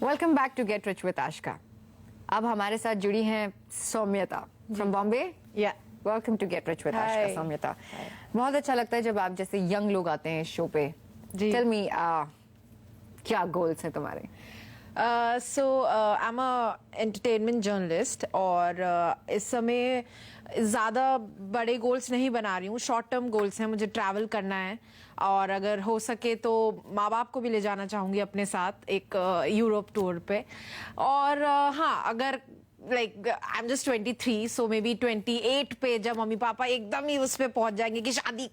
Welcome back to get rich with Ashika. अब हमारे साथ जुड़ी हैं सौम्यता फ्रॉम बॉम्बे। या welcome to get rich with Ashika Saumyata. बहुत अच्छा लगता है जब आप जैसे यंग लोग आते हैं इस शो पे। टेल मी क्या गोल्स हैं तुम्हारे? So I am a entertainment journalist और इस समय ज़्यादा बड़े गोल्स नहीं बना रही हूँ। शॉर्ट टर्म गोल्स हैं, मुझे ट्रैवल करना है और अगर हो सके तो माँ बाप को भी ले जाना चाहूँगी अपने साथ एक यूरोप टूर पे। और हाँ, अगर like I am just 23, so may be 28 पे जब मम्मी पापा एकदम ही उस पे पहुंच जाएंगे कि शादी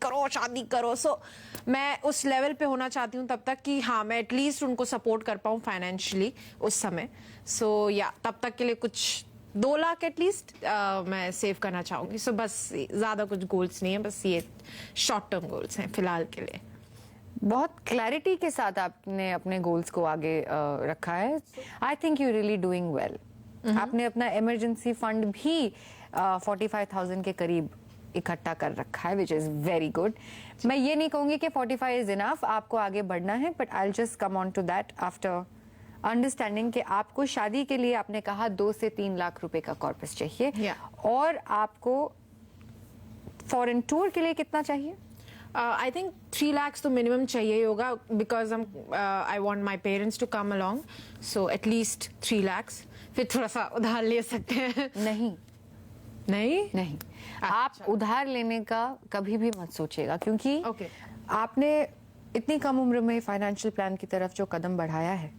करो, सो मैं उस लेवल पे होना चाहती हूँ तब तक कि हाँ, मैं एटलीस्ट उनको सपोर्ट कर पाऊँ फाइनेंशियली उस समय। सो या तब तक के लिए कुछ 2 लाख एटलीस्ट मैं सेव करना चाहूंगी। सो बस ज्यादा कुछ गोल्स नहीं है, बस ये शॉर्ट टर्म गोल्स हैं फिलहाल के लिए। बहुत क्लैरिटी के साथ आपने अपने गोल्स को आगे रखा है। I think you really doing well. आपने अपना इमरजेंसी फंड भी 45,000 के करीब इकट्ठा कर रखा है, विच इज वेरी गुड। मैं ये नहीं कहूंगी कि 45 इज इनफ, आपको आगे बढ़ना है, but I just come on to that after understanding कि आपको शादी के लिए आपने कहा 2 से 3 लाख रुपए का कॉर्पस चाहिए और आपको फॉरेन टूर के लिए कितना चाहिए? आई थिंक 3 lakhs तो मिनिमम चाहिए होगा because I want my parents to come along, so at least 3 lakhs। फिर थोड़ा सा उधार ले सकते हैं। नहीं आप उधार लेने का कभी भी मत सोचिएगा, क्योंकि आपने इतनी कम उम्र में फाइनेंशियल प्लान की तरफ जो कदम बढ़ाया है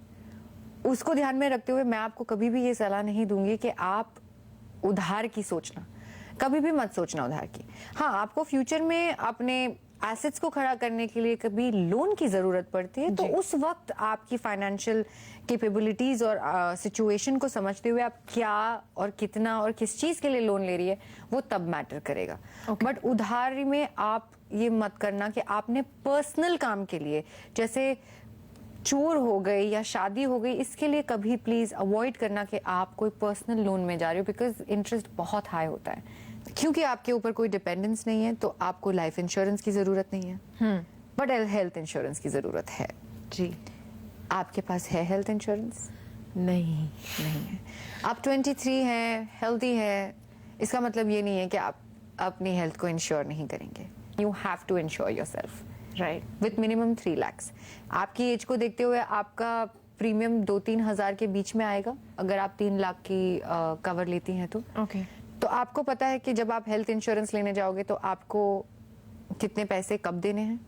उसको ध्यान में रखते हुए मैं आपको कभी भी ये सलाह नहीं दूंगी कि आप उधार की सोचना, कभी भी मत सोचना उधार की। हाँ, आपको फ्यूचर में अपने एसेट्स को खड़ा करने के लिए कभी लोन की जरूरत पड़ती है, तो उस वक्त आपकी फाइनेंशियल कैपेबिलिटीज और सिचुएशन को समझते हुए आप क्या और कितना और किस चीज के लिए लोन ले रही है वो तब मैटर करेगा। बट उधारी में आप ये मत करना कि आपने पर्सनल काम के लिए, जैसे चोर हो गई या शादी हो गई, इसके लिए कभी प्लीज अवॉइड करना कि आप कोई पर्सनल लोन में जा रहे हो, बिकॉज इंटरेस्ट बहुत हाई होता है। क्योंकि आपके ऊपर कोई डिपेंडेंस नहीं है तो आपको लाइफ इंश्योरेंस की जरूरत नहीं है, बट हेल्थ इंश्योरेंस की जरूरत है। जी, आपके पास है हेल्थ इंश्योरेंस? नहीं है। आप 23 हैं, हेल्थी है, इसका मतलब ये नहीं है कि आप अपनी हेल्थ को इंश्योर नहीं करेंगे। You have to insure yourself, right, with minimum 3 lakhs। आपकी एज को देखते हुए आपका प्रीमियम 2-3 हजार के बीच में आएगा अगर आप 3 लाख की कवर लेती हैं तो। तो आपको पता है कि जब आप हेल्थ इंश्योरेंस लेने जाओगे तो आपको कितने पैसे कब देने हैं?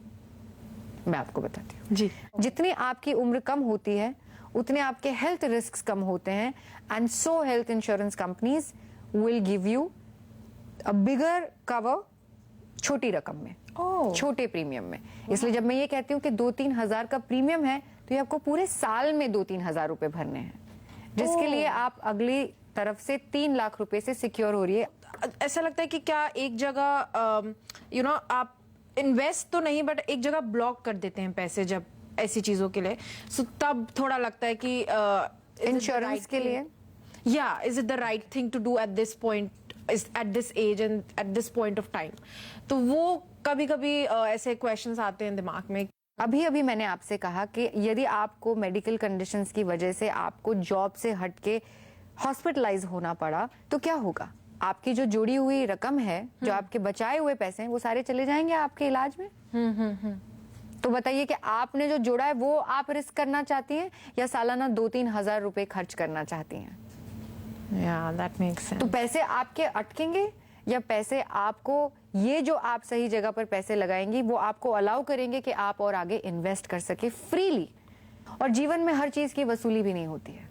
मैं आपको बताती हूँ जी। जितनी आपकी उम्र कम होती है उतने आपके हेल्थ रिस्क कम होते हैं, and so health insurance companies will give you a bigger cover छोटी रकम में, छोटे प्रीमियम में। इसलिए जब मैं ये कहती हूँ कि 2-3 हजार का प्रीमियम है तो ये आपको पूरे साल में 2-3 हजार रुपए भरने हैं, जिसके लिए आप अगली तरफ से 3 लाख रुपए से सिक्योर हो रही है। ऐसा लगता है कि क्या एक जगह यू नो आप इन्वेस्ट तो नहीं बट एक जगह ब्लॉक कर देते हैं पैसे जब ऐसी चीजों के लिए, सो तब थोड़ा लगता है कि इंश्योरेंस के लिए या is it the right thing to do at this point, at this age and at this point of time. तो वो कभी कभी ऐसे क्वेश्चंस आते हैं दिमाग में। अभी मैंने आपसे कहा कि यदि आपको मेडिकल कंडीशंस की वजह से आपको जॉब से हटके हॉस्पिटलाइज होना पड़ा तो क्या होगा? आपकी जो जुड़ी हुई रकम है, जो आपके बचाए हुए पैसे हैं, वो सारे चले जाएंगे आपके इलाज में। तो बताइए कि आपने जो जोड़ा है वो आप रिस्क करना चाहती हैं या सालाना 2-3 हजार रुपए खर्च करना चाहती हैं? that makes sense. तो पैसे आपके अटकेंगे या पैसे आपको, ये जो आप सही जगह पर पैसे लगाएंगी वो आपको अलाउ करेंगे कि आप और आगे इन्वेस्ट कर सके फ्रीली। और जीवन में हर चीज की वसूली भी नहीं होती है,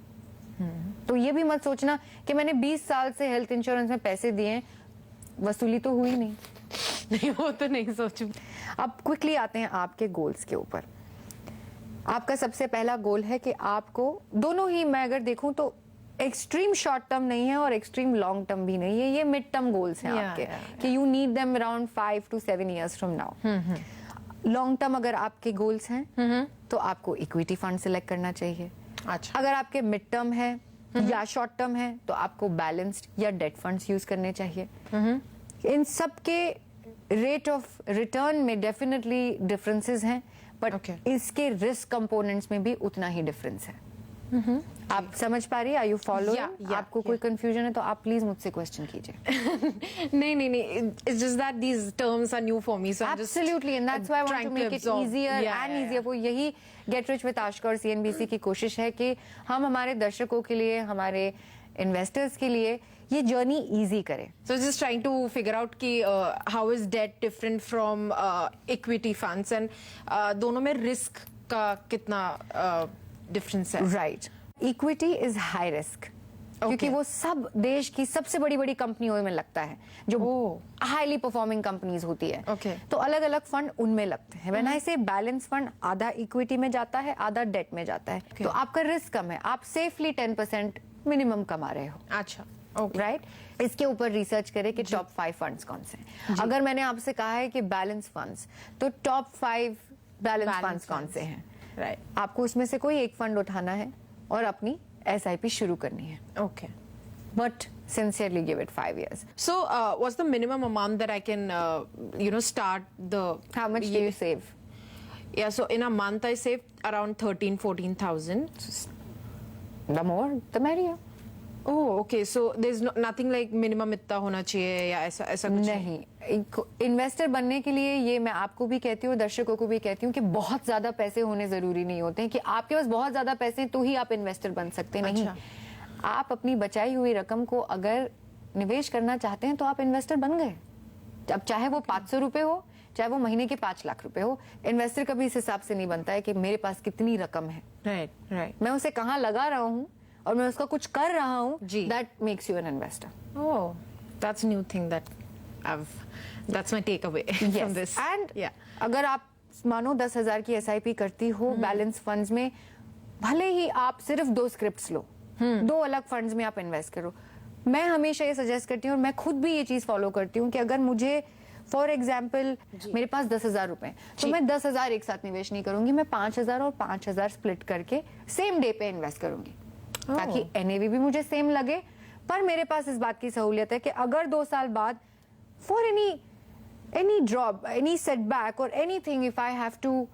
तो ये भी मत सोचना कि मैंने 20 साल से हेल्थ इंश्योरेंस में पैसे दिए, वसूली तो हुई नहीं। वो तो नहीं सोचूं। अब क्विकली आते हैं आपके गोल्स के ऊपर। आपका सबसे पहला गोल है कि आपको, दोनों ही मैं अगर देखूं तो एक्सट्रीम शॉर्ट टर्म नहीं है और एक्सट्रीम लॉन्ग टर्म भी नहीं है, ये मिड टर्म गोल्स हैं आपके कि you need them around 5 to 7 years from now. Long term अगर आपके गोल्स हैं तो आपको इक्विटी फंड सिलेक्ट करना चाहिए। अच्छा, अगर आपके मिड टर्म है या शॉर्ट टर्म है तो आपको बैलेंस्ड या डेट फंड्स यूज करने चाहिए। इन सब के रेट ऑफ रिटर्न में डेफिनेटली डिफरेंसेस हैं, बट इसके रिस्क कंपोनेंट्स में भी उतना ही डिफरेंस है। आप समझ पा रही है? Are you follow? Yeah, आपको कोई कंफ्यूजन है तो आप प्लीज मुझसे क्वेश्चन कीजिए. नहीं, it's just that these terms are new for me, so I'm just Absolutely, and that's why I want trying to make it absorb. easier Yeah, and yeah, easier. वो यही Get Rich with Ashka और CNBC की कोशिश है कि हम हमारे दर्शकों के लिए, हमारे इन्वेस्टर्स के लिए ये जर्नी इजी करें. So just trying to figure out कि how is debt different from equity funds and दोनों में risk का कितना difference है? Right. Equity is high risk क्योंकि वो सब देश की सबसे बड़ी बड़ी कंपनियों में लगता है जो हाईली परफॉर्मिंग कंपनीज होती है. Okay. तो अलग अलग फंड उनमें लगते हैं. व्हेन आई से बैलेंस फंड आधा इक्विटी में जाता है, आधा डेट में जाता है. तो आपका रिस्क कम है. आप सेफली 10% मिनिमम कमा रहे हो. अच्छा, राइट. इसके ऊपर रिसर्च करें कि टॉप 5 फंड्स कौन से हैं. अगर मैंने आपसे कहा है कि बैलेंस फंड्स, तो टॉप 5 बैलेंस फंड्स कौन से हैं? राइट. आपको उसमें से कोई एक फंड उठाना है और अपनी SIP शुरू करनी है. Okay. But sincerely give it 5 years. So what's the minimum amount that I can start the? How much do you save? Yeah, so in a month I save around 13,000-14,000. The more, the merrier. Oh, okay. So there's nothing like minimum इतना होना चाहिए या ऐसा कुछ नहीं. Investor बनने के लिए ये मैं आपको भी कहती हूँ, दर्शकों को भी कहती हूँ कि बहुत ज्यादा पैसे होने जरूरी नहीं होते हैं कि आपके पास बहुत ज्यादा पैसे हैं तो ही आप इन्वेस्टर बन सकते नहीं. आप अपनी बचाई हुई रकम को अगर निवेश करना चाहते हैं तो आप इन्वेस्टर बन गए. अब चाहे वो 500 रुपए हो, चाहे वो महीने के 5 लाख रुपए हो, इन्वेस्टर कभी इस हिसाब से नहीं बनता है कि मेरे पास कितनी रकम है. राइट. मैं उसे कहाँ लगा रहा हूँ और मैं उसका कुछ कर रहा हूँ. जी. That makes you an investor. Oh, that's a new thing that's my takeaway from this. And Yeah. अगर आप मानो 10,000 की SIP करती हो बैलेंस फंड्स में, भले ही आप सिर्फ 2 स्क्रिप्ट्स लो, 2 अलग फंड्स में आप इन्वेस्ट करो. मैं हमेशा ये सजेस्ट करती हूँ और मैं खुद भी ये चीज फॉलो करती हूँ कि अगर मुझे फॉर एग्जाम्पल मेरे पास 10,000 रुपए तो मैं 10,000 एक साथ निवेश नहीं करूंगी. मैं 5,000 और 5,000 स्प्लिट करके सेम डे पे इन्वेस्ट करूंगी ताकि NAV भी मुझे सेम लगे, पर मेरे पास इस बात की सहूलियत है कि अगर 2 साल बाद for any drop, any setback और anything, if I have to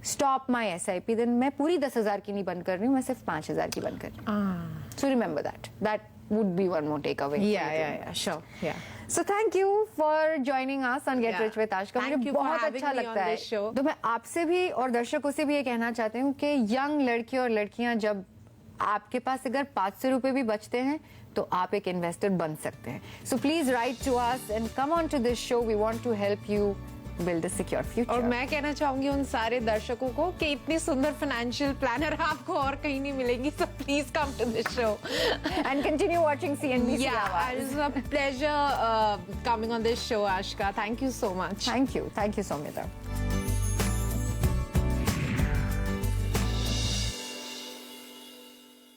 stop my SIP, then मैं पूरी 10,000 की नहीं बंद कर रही हूँ, मैं सिर्फ 5,000 की बंद कर रही हूँ. So remember that would be one more takeaway. Yeah, sure. Yeah. So thank you for joining us on Get Rich with Ashka. Thank मुझे you for बहुत having अच्छा me लगता on है. this show. तो मैं आपसे भी और दर्शकों से भी ये कहना चाहती हूँ कि यंग लड़के और लड़कियां, जब आपके पास अगर 500 रुपए भी बचते हैं तो आप एक इन्वेस्टर बन सकते हैं. So please write to us and come on to this show. We want to help you build a secure future. और मैं कहना चाहूंगी उन सारे दर्शकों को कि इतनी सुंदर फाइनेंशियल प्लानर आपको और कहीं नहीं मिलेंगी. So please come to this show and continue watching CNBC. Yeah, it's a pleasure coming on this show, Ashka. Thank you so much. Thank you, Somita.